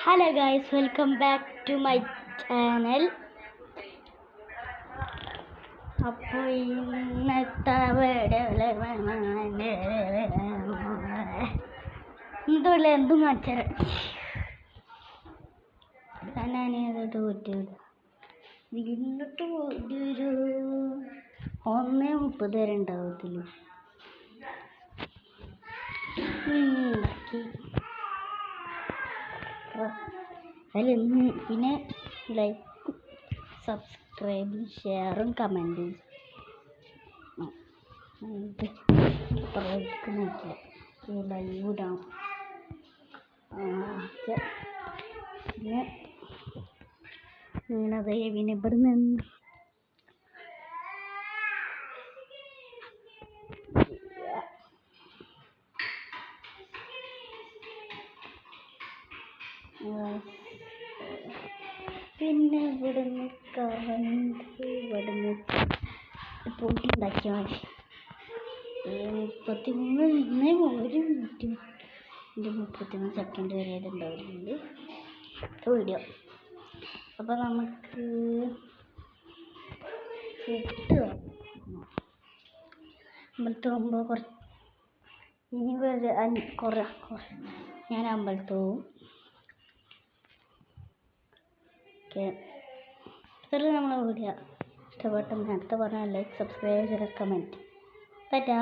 Hello guys, welcome back to my channel. അപ്പോൾ ഇന്നത്തെ വീഡിയോയിൽ എന്തും കാണിച്ചാൽ ഞാനത് പറ്റില്ല. ഇന്നത്തെ ഒരു 1:30 വരെ ഉണ്ടാവത്തില്ല. പിന്നെ ലൈക്ക്, സബ്സ്ക്രൈബും ഷെയറും കമൻറ്റും ലൈവ് ഇടാം. പിന്നെ വീണതേ പിന്നെ ഇവിടെ നിന്ന് പിന്നെ ഇവിടുന്ന് കറണ്ട് ഇവിടുന്ന് പൊടി ഉണ്ടാക്കിയാൽ മതി. 1 മിനിറ്റ് 33 സെക്കൻഡ് വരെ ഉണ്ടാവുന്നുണ്ട് വീഡിയോ. അപ്പോൾ നമുക്ക് അമ്പലത്തുമ്പോൾ കുറച്ച് ഇനി കുറേ ഞാൻ അമ്പലത്ത് പോവും. ഓക്കെ, ഇത്രയും നമ്മളെ വീഡിയോ ഇഷ്ടപ്പെട്ടെന്ന് അടുത്ത പറഞ്ഞാൽ ലൈക്ക്, സബ്സ്ക്രൈബ്, കമൻറ്റ്. ടാറ്റാ.